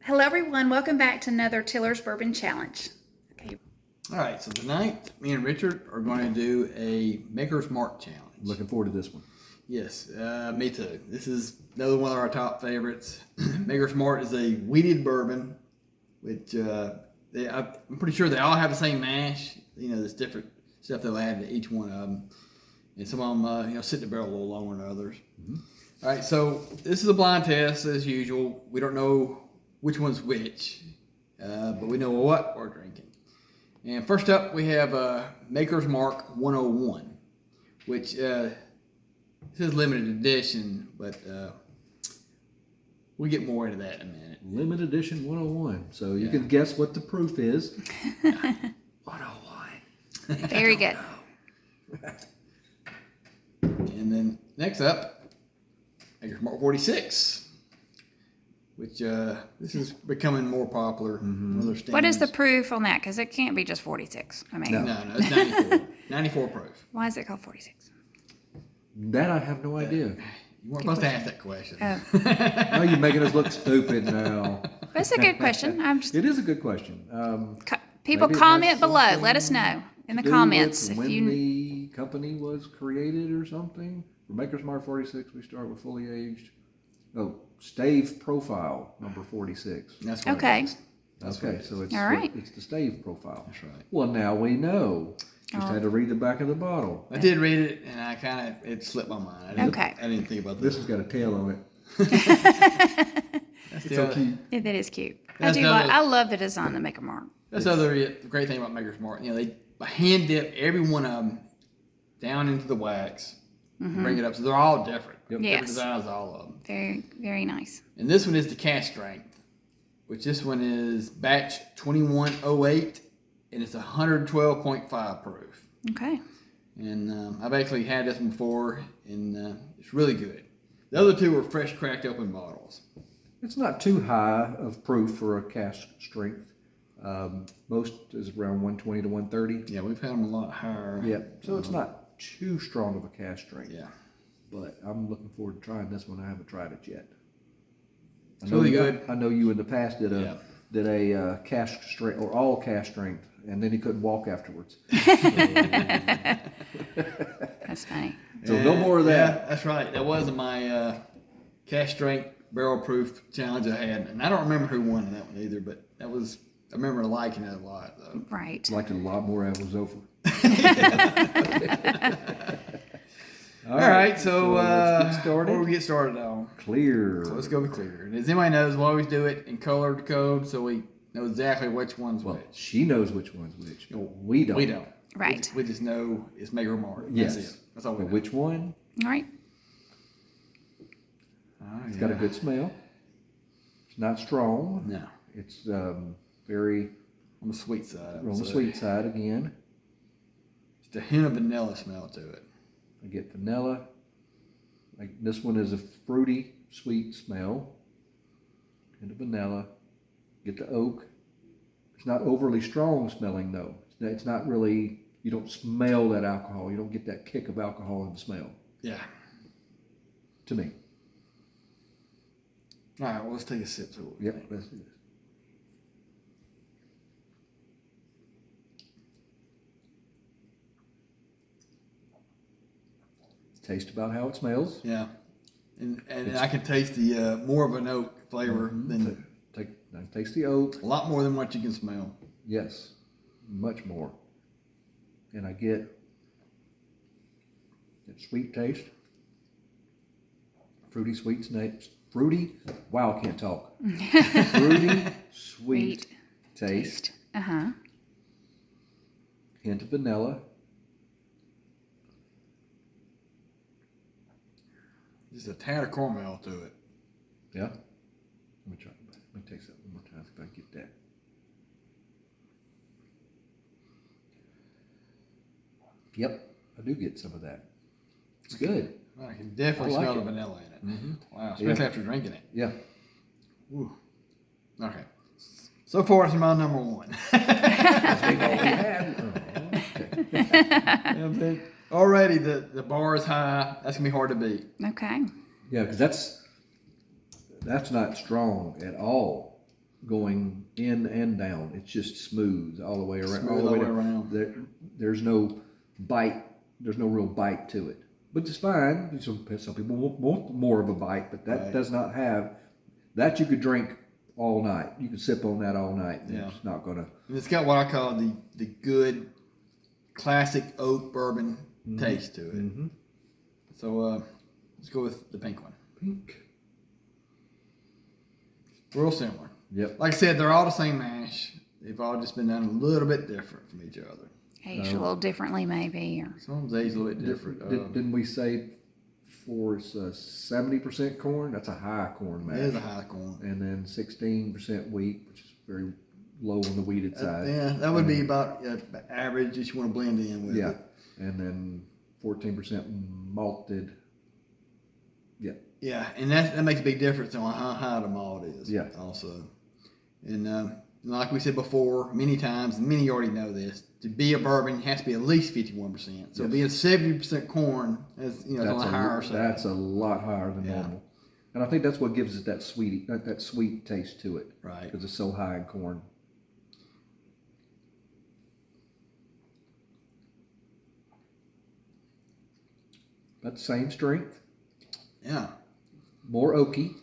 Hello everyone, welcome back to another Tiller's Bourbon Challenge. Okay. All right, so tonight me and Richard are going to do a Maker's Mark challenge. Looking forward to this one. Yes, me too. This is another one of our top favorites. Maker's Mark is a wheated bourbon, which I'm pretty sure they all have the same mash. You know, there's different stuff they'll add to each one of them, and some of them sit in the barrel a little longer than others. Mm-hmm. All right, so this is a blind test as usual. We don't know which one's which, but we know what we're drinking. And first up, we have Maker's Mark 101, which this is limited edition, but we'll get more into that in a minute. Limited edition 101. So you can guess what the proof is. 101. Very good. And then next up, Maker's Mark 46. Which this is becoming more popular. Mm-hmm. What is the proof on that? Because it can't be just 46. I mean, no, it's 94. 94 proof. Why is it called 46? That I have no idea. You weren't supposed to ask that question. Oh. Oh, you're making us look stupid now. That's a good question. It is a good question. People comment below. Let us know in the comments if when the company was created or something. For Maker's Mark 46, we start with fully aged. Oh, stave profile number 46. That's what okay. It is. That's okay, so it's all right. It's the stave profile. That's right. Well, now we know. Just had to read the back of the bottle. I did read it, and it slipped my mind. I didn't think about this. This has got a tail on it. That's it's so cute. Yeah, that is cute. That's I love the design of Maker's Mark. That's the other great thing about Maker's Mark. You know, they hand dip every one of them down into the wax, bring it up, so they're all different. Yep. Yes. Different designs, all of them. Very, very nice. And this one is the cask strength, which this one is batch 2108, and it's 112.5 proof. Okay. And I've actually had this one before, and it's really good. The other two are fresh cracked open bottles. It's not too high of proof for a cask strength. Most is around 120 to 130. Yeah, we've had them a lot higher. Yeah, so it's not too strong of a cask strength. Yeah. But I'm looking forward to trying this one. I haven't tried it yet. It's really good. I know you in the past did a cask strength or all cask strength, and then he couldn't walk afterwards. That's funny. So no more of that. Yeah, that's right. That was my cask strength barrel proof challenge I had, and I don't remember who won that one either. But I remember liking it a lot though. Right. Liked it a lot more as it was over. All right, so let's get started. Before we get started on Clear. So let's go with clear. And as anybody knows, we always do it in colored code, so we know exactly which one's which. She knows which one's which. We don't. We don't. Right. We just know it's Maker's Mark. Yes. That's it. That's all we know. Which one? All right. It's got a good smell. It's not strong. No. It's very on the sweet side. on the sweet side again. Just a hint of vanilla smell to it. I get vanilla. Like this one is a fruity, sweet smell. Hint of vanilla. Get the oak. It's not overly strong smelling though. It's not really. You don't smell that alcohol. You don't get that kick of alcohol in the smell. Yeah. To me. All right. Well, let's take a sip. Yep. Let's do this. Taste about how it smells. Yeah, and I can taste the more of an oak flavor than Taste the oak. a lot more than what you can smell. Yes, much more. And I get that sweet taste, fruity sweet snakes, fruity. Wow, I can't talk. Fruity sweet taste. Hint of vanilla. Just a tad of caramel to it. Yeah. Let me try. Let me taste that one more time. See if I can get that. Yep, I do get some of that. It's good. I can definitely smell the vanilla in it. Mm-hmm. Wow, especially after drinking it. Yeah. Ooh. Okay. So far, it's my number one. Yeah, but already the bar is high. That's gonna be hard to beat. Okay. Yeah, because that's not strong at all. going in and down. It's just smooth all the way around. Smooth all the way around. There's no bite. There's no real bite to it. But it's fine. Some people want more of a bite, but that does not have that. You could drink all night. You could sip on that all night. And it's not gonna. And it's got what I call the good classic oak bourbon taste to it. Mm-hmm. So let's go with the pink one. Pink. Real similar. Yep. Like I said, they're all the same mash. They've all just been done a little bit different from each other. Aged a little differently, maybe. Or Some of them's aged a little bit different. Didn't we say for 70% corn? That's a high corn mash. It is a high corn. And then 16% wheat, which is very low on the weeded side. Yeah, that would be about average if you want to blend in with it. And then 14% malted. Yeah. Yeah, and that makes a big difference on how high the malt is. Yeah. Also, and like we said before, many times, and many already know this. To be a bourbon, it has to be at least 51%. So being 70% corn, is on the higher side. That's a lot higher than normal. And I think that's what gives it that sweet taste to it. Right. Because it's so high in corn. But the same strength. Yeah. More oaky.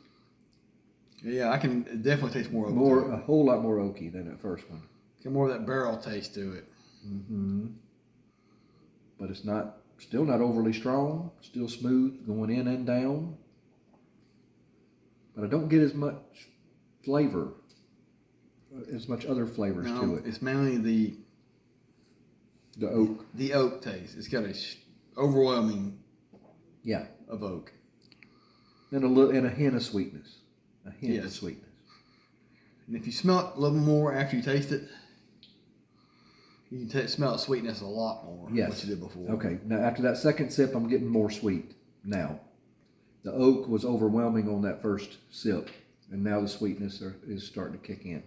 Yeah, I can definitely taste more oak. A whole lot more oaky than that first one. Get more of that barrel taste to it. Mm-hmm. But it's still not overly strong. Still smooth, going in and down. But I don't get as much flavor, as much other flavors to it. It's mainly The oak. The oak taste. It's got a overwhelming of oak. And a hint of sweetness. A hint of sweetness. And if you smell it a little more after you taste it, you can smell the sweetness a lot more than what you did before. Okay. Now after that second sip, I'm getting more sweet now. The oak was overwhelming on that first sip, and now the sweetness is starting to kick in.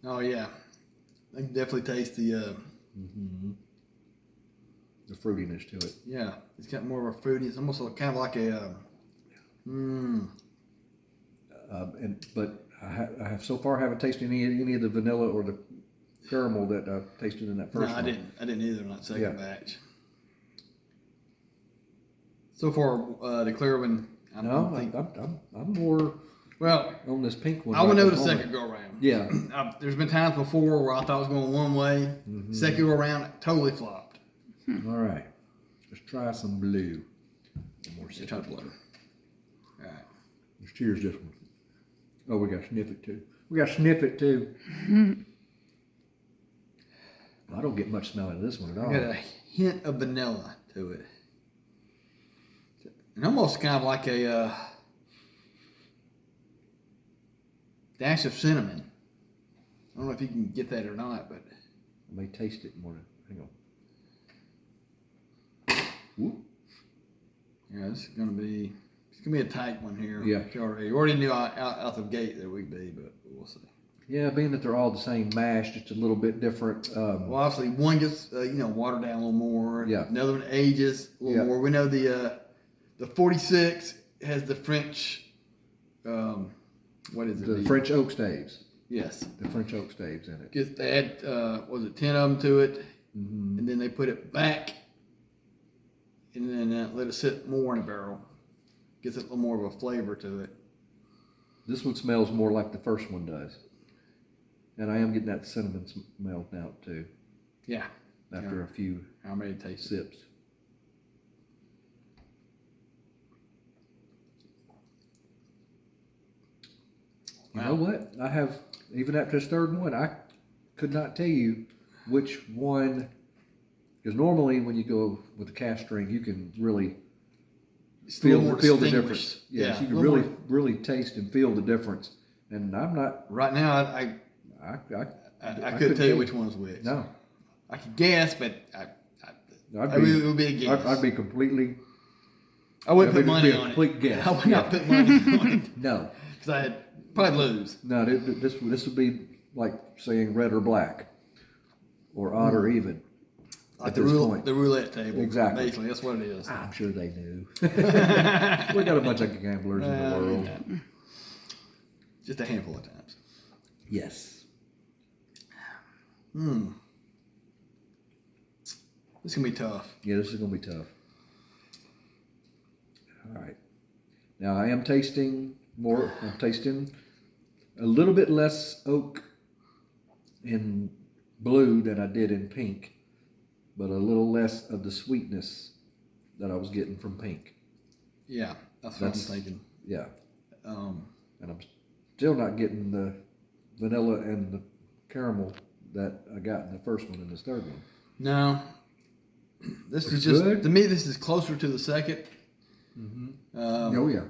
Oh yeah, I can definitely taste the fruitiness to it. Yeah, it's got more of a fruity. It's almost kind of like a. But I have so far haven't tasted any of the vanilla or the caramel that I tasted in that first one. I didn't either in that second batch. So far, the clear one. I'm more on this pink one. I would know the second go around. Yeah. There's been times before where I thought it was going one way. Second go around, it totally flopped. All right. Let's try some blue. One more sip. Try blue. All right. Let's cheers this one. Oh, we got to sniff it too. I don't get much smell out of this one at all. Got a hint of vanilla to it. And almost kind of like a dash of cinnamon. I don't know if you can get that or not, but I may taste it more. Hang on. Whoop. Yeah, it's gonna be a tight one here. Yeah. You already knew out the gate that we'd be, but we'll see. Yeah, being that they're all the same mash, just a little bit different. Well, obviously one gets watered down a little more. Yeah. Another one ages a little more. We know the 46 has the French. What is it? The French oak staves. Yes. The French oak staves in it. They add 10 of them to it, and then they put it back, and then let it sit more in a barrel. Gets a little more of a flavor to it. This one smells more like the first one does. And I am getting that cinnamon smell now too. Yeah. After a few sips. You know what? I have, even after this third one, I could not tell you which one, because normally when you go with the cast strength, you can really feel the difference. Yes, you can really taste and feel the difference. And I'm not. Right now, I couldn't tell you which one's which. No. I could guess, but it would be a guess. I'd be completely. I wouldn't put money on it. Guess. I would not put money on it. No. Because I'd probably lose. No, this would be like saying red or black, or odd or even. Like the roulette table. Exactly. Basically, that's what it is. I'm sure they knew. We got a bunch of gamblers in the world. Just a handful of times. Yes. This is gonna be tough. Yeah, this is gonna be tough. All right. Now I am tasting more. I'm tasting a little bit less oak in blue than I did in pink, but a little less of the sweetness that I was getting from pink. Yeah, that's what I'm thinking. Yeah. Um, And I'm still not getting the vanilla and the caramel that I got in the first one and this third one. no, this It's is just good. to me. This is closer to the second. Oh yeah.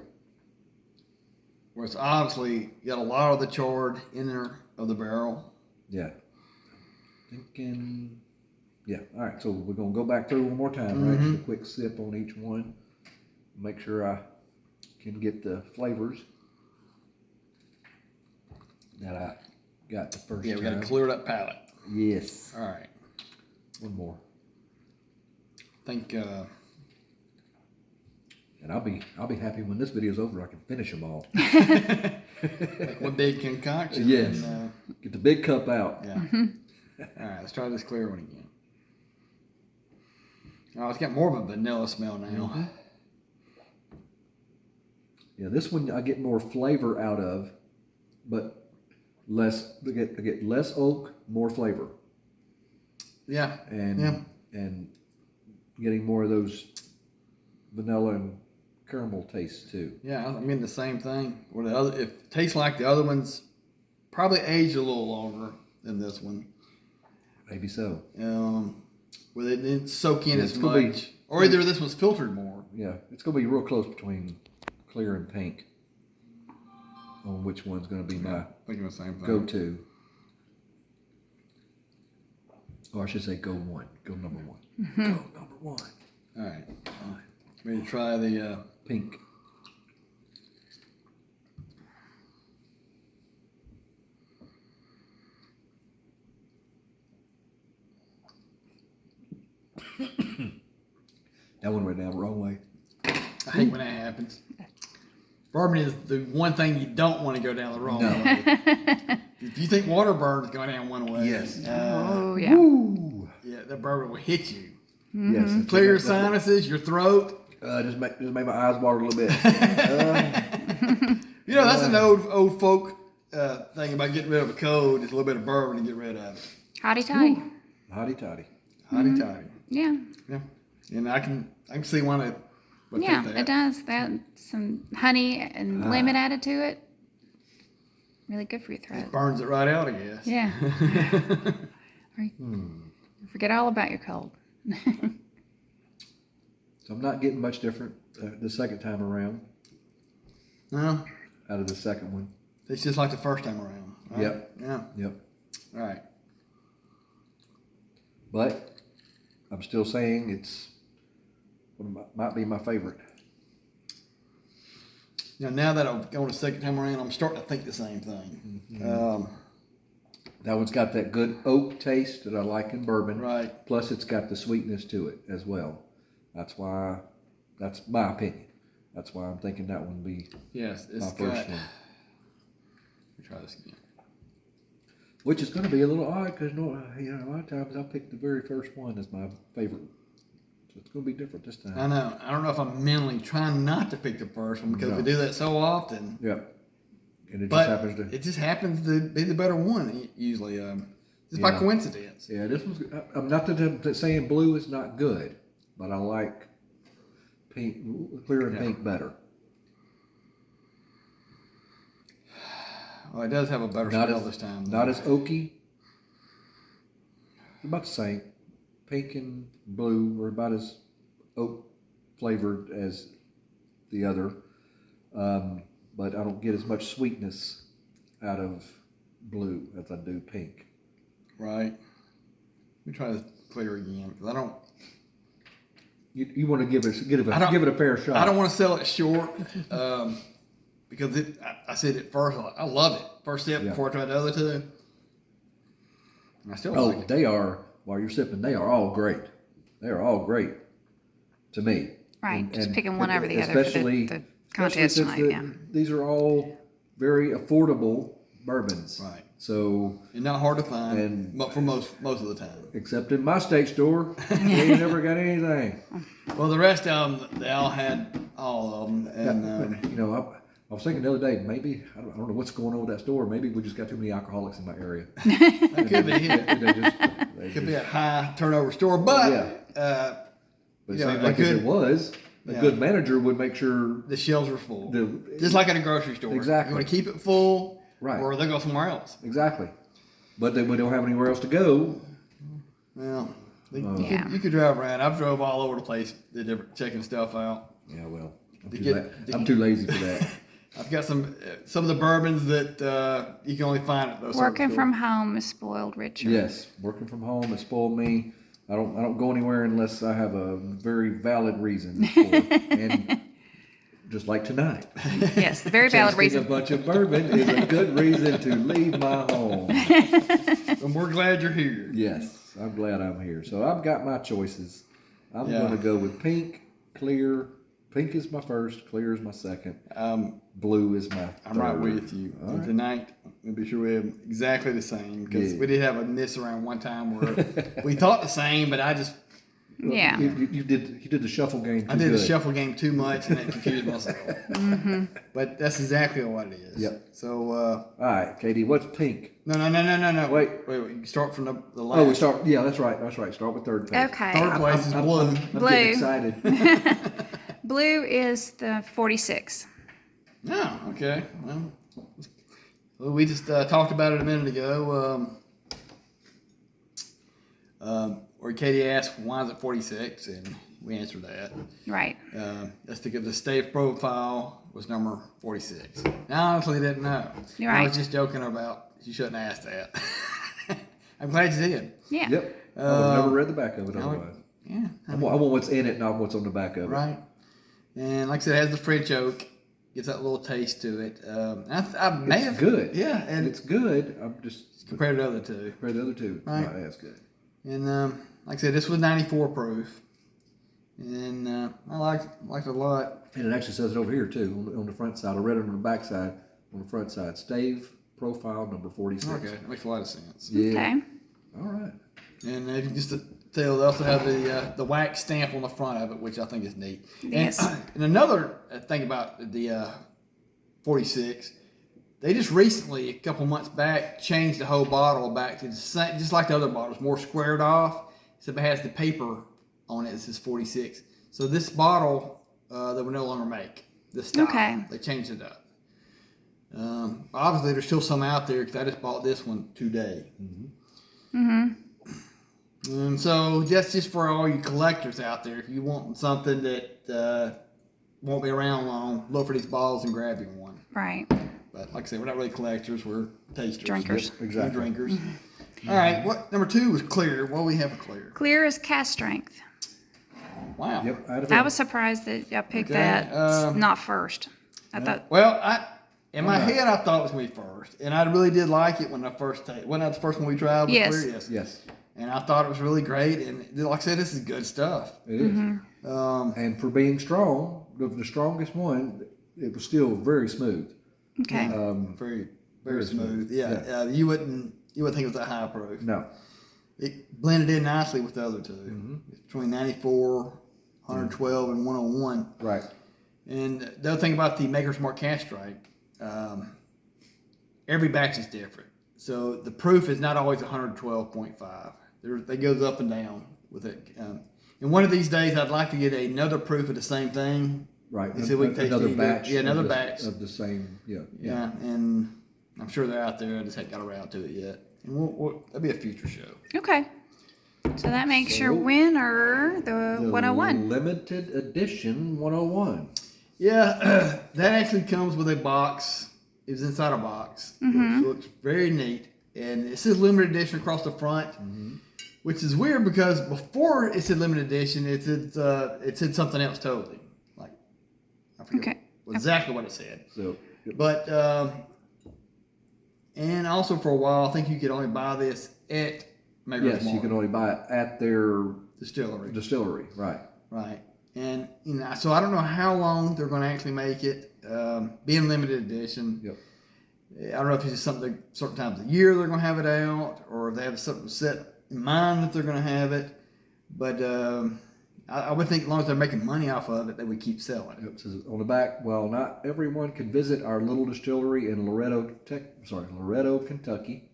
Where it's obviously got a lot of the charred inner of the barrel. Yeah. Thinking. Yeah. All right. So we're gonna go back through one more time, right? Just a quick sip on each one. Make sure I can get the flavors that I got the first Yeah, we got time. to clear that palate. Yes. All right. One more. I think And I'll be happy when this video's over. I can finish them all. like one big concoction. Yes. And, Get the big cup out. yeah. All right, let's try this clear one again. Oh, it's got more of a vanilla smell now. Yeah, this one I get more flavor out of, but less. I get less oak, more flavor, Yeah. and getting more of those vanilla and caramel tastes too. Yeah, I'm getting the same thing. Or the other, if it tastes like the other ones, probably aged a little longer than this one. Maybe so. Where they didn't soak in Yeah, as it's gonna be- much, or either this one's filtered more. Yeah, it's gonna be real close between clear and pink on which one's gonna be my Thinking the same thing. go-to. Or I should say go one. Go number one. Go number one. All right. Ready to try the Pink. That one went down the wrong way. I hate when that happens. Bourbon is the one thing you don't want to go down the wrong No. way. If you think water burns going down one way, Yes. Oh, yeah. Ooh. yeah, that bourbon will hit you. Yes. that's Clear your what- that's sinuses, your throat. what- just made my eyes water a little bit. You know, that's an old folk thing about getting rid of a cold. Just a little bit of bourbon to get rid of it. Hotty toddy. Hotty toddy. Hotty toddy. Yeah. Yeah, and I can see why they would Yeah, think that. it does. That some honey and lemon added to it. Really good for your throat. Burns it right out, I guess. Yeah. Forget all about your cold. So I'm not getting much different the second time around No, out of the second one. it's just like the first time around. Right? Yep. Yeah. Yep. All right. But I'm still saying it's might be my favorite. Now that I've gone a second time around, I'm starting to think the same thing. That one's got that good oak taste that I like in bourbon. Right. Plus it's got the sweetness to it as well. That's my opinion. That's why I'm thinking that one be Yes, my it's first got. one. Let me try this again. Which is going to be a little odd because a lot of times I pick the very first one as my favorite. So it's going to be different this time. I know. I don't know if I'm mentally trying not to pick the first one because we do that so often. Yep. And it But just happens to. it just happens to be the better one usually. Just by coincidence. Yeah, this one's. I'm not that saying blue is not good, but I like pink, clear and pink better. Well, it does have a better smell this time. Not as oaky. About the same. Pink and blue are about as oak flavored as the other, but I don't get as much sweetness out of blue as I do pink. Right. Let me try this clear again because I don't. You want to give it a fair shot. I don't want to sell it short because I said it first. I love it. First sip before I tried the other two. And I still like it. They are. While you're sipping, they are all great. They are all great to me. Right. Just picking one over the other for the contest especially tonight. Yeah. These are all very affordable bourbons. Right. So, And not hard to find And- for most of the time. except in my state store, we ain't never got anything. Well, the rest of them, they all had all of them. And You know, I was thinking the other day, maybe, I don't know what's going on with that store. Maybe we just got too many alcoholics in my area. that could be it. They Could be just- a high turnover store, but But it you know, seems like if it was, a Yeah. good manager would make sure the shelves are full. the Just like at a grocery store. Exactly. You want to keep it full, Right. or they'll go somewhere else. exactly. But then we don't have anywhere else to go. Well, Yeah. you could drive around. I've drove all over the place, checking stuff out. Yeah, well, To get- I'm too lazy for that. I've got some of the bourbons that you can only find at those. Working stores. from home has spoiled Richard. Yes, working from home has spoiled me. I don't go anywhere unless I have a very valid reason for it. And just like tonight. Yes, the very valid Tasting reason. a bunch of bourbon is a good reason to leave my home. And we're glad you're here. Yes, I'm glad I'm here. So I've got my choices. I'm Yeah. going to go with pink, clear. Pink is my first, clear is my second, blue is my I'm right third. with you. All And right. tonight, we'll be sure we have exactly the same because Yeah. we did have a miss around one time where we thought the same, but I Yeah. You did the shuffle game too did the good. shuffle game too much and it confused myself. But that's exactly what it is. Yep. So All right, Katie, what's pink? no. Wait. You start from the last. Oh, we start. Yeah, that's right. Start with third page. Okay. Third place is I'm blue. getting Blue. excited. Blue is the 46. Oh, okay. Well, we just talked about it a minute ago. Where Katie asked, why is it 46? And we answered that. Right. That's because the state profile was number 46. Now, I honestly didn't know. You're I right. was just joking about, you shouldn't ask that. I'm glad you did. Yeah. Yep. I would have never read the back of it otherwise. Yeah. I want what's in it, not what's on the back of it. Right. And like I said, it has the French oak. Gets that little taste to it. I may It's have. good. Yeah. And It's good. I'm just compared to the other two. compared to the other two. Right. Not as good. And like I said, this was 94 proof. And I liked it a lot. And it actually says it over here too on the front side. I read it on the back side. On the front side, stave profile number 46. Okay. That makes a lot of sense. Yeah. Okay. All right. And if you just to tell, they also have the wax stamp on the front of it, which I think is neat. Yes. And another thing about the 46, they just recently, a couple months back, changed the whole bottle back to the same, just like the other bottles, more squared off. Except it has the paper on it. It says 46. So this bottle, they will no longer make this style. Okay. They changed it up. Obviously, there's still some out there because I just bought this one today. And so that's just for all you collectors out there. If you want something that won't be around long, look for these bottles and grab you one. Right. But like I said, we're not really collectors. We're tasters. Drinkers. Yep, exactly. We're drinkers. All right. What number 2 was clear. What do we have for clear? Clear is cast strength. Wow. Yep. Out of I it. was surprised that I picked Okay, that not first. I thought, Well, in my Okay. head, I thought it was me first, and I really did like it when I first tasted. Wasn't that the first one we tried? Was Yes. Clear? Yes. Yes, And I thought it was really great, and like I said, this is good stuff. it is. And for being strong, the strongest one, it was still very smooth. okay. Very, Very smooth. smooth. Yeah. You wouldn't think it was that high proof. No. It blended in nicely with the other two. Mm-hmm. It's between 94, 112, and 101. Right. And the other thing about the Maker's Mark Cast Strike, every batch is different. So the proof is not always 112.5. It goes up and down with it. And one of these days, I'd like to get another proof of the same thing. Right. You said we can taste Another it. batch. Yeah, another of the, batch. of the same. Yeah. Yeah, and I'm sure they're out there. I just haven't got around to it yet. And that'll be a future show. Okay. So that makes your So- winner the The 101. Limited edition 101. Yeah, that actually comes with a box. It was inside a box, which looks very neat. And it says limited edition across the front, which is weird because before it said limited edition, it said something else totally. Like, I forget Okay. exactly what it said. So. But, and also for a while, I think you could only buy this at Maker's Yes, you Mark can only buy it at their Distillery. distillery. Right. Right. And, so I don't know how long they're going to actually make it. Being limited edition. Yep. I don't know if it's just something certain times of the year they're going to have it out, or if they have something set in mind that they're going to have it. But I would think as long as they're making money off of it, they would keep selling it. It says on the back, well, not everyone can visit our little distillery in Loretto, Kentucky.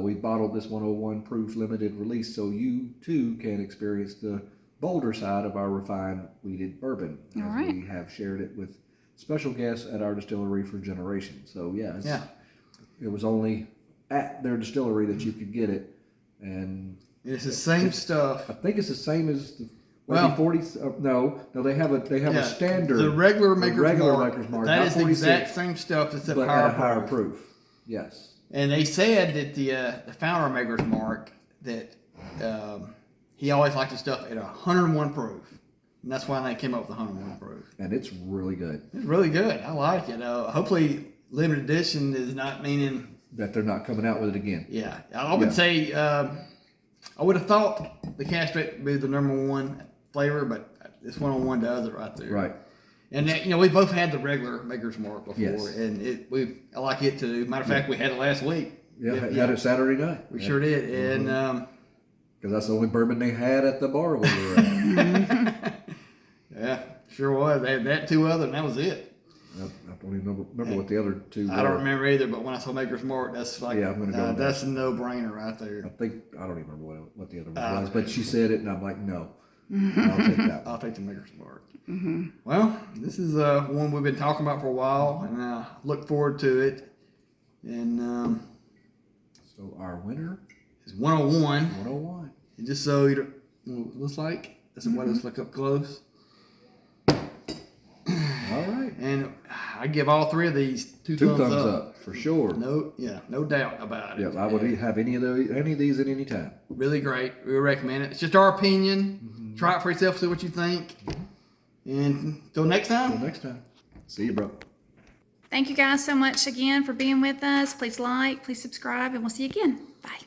We bottled this 101 proof limited release so you too can experience the bolder side of our refined wheated bourbon. All As right. we have shared it with special guests at our distillery for generations. So yeah, it was only at their distillery that you could get it, and It's the same stuff. I think it's the same as the Well, 40. No, they have a standard. The regular Maker's Mark. Mark. That not is the 46, exact same stuff that's at but higher at a higher proof. proof. Yes. And they said that the founder of Maker's Mark that he always liked the stuff at 101 proof, and that's why they came up with 101 proof. And it's really good. It's really good. I like it. Hopefully, limited edition is not meaning. That they're not coming out with it again. Yeah, I would say I would have thought the castrate would be the #1 flavor, but this 101 does it right there. Right. And that, we both had the regular Maker's Mark before, Yes. and I like it too. Matter of fact, we had it last week. Yeah, had it Saturday night. We sure did, and because that's the only bourbon they had at the bar we were at. yeah, sure was. They had that, 2 other, and that was it. I don't even remember what the other two were. I don't remember either, but when I saw Maker's Mark, that's like Yeah, I'm gonna go with that's a no-brainer right there. I don't even remember what the other one was, but she said it, and I'm like, no, I'll take that. I'll take the Maker's Mark. Well, this is one we've been talking about for a while, and I look forward to it. And So our winner it's 101. 101. And just so you know what it looks like, that's what it's look up close. All right. And I give all 3 of these two Two thumbs thumbs up. up for sure. No doubt about it. Yeah, I would have any of these at any time. Really great. We recommend it. It's just our opinion. Try it for yourself, see what you think. And until next time. Until next time. See you, bro. Thank you guys so much again for being with us. Please like, please subscribe, and we'll see you again. Bye.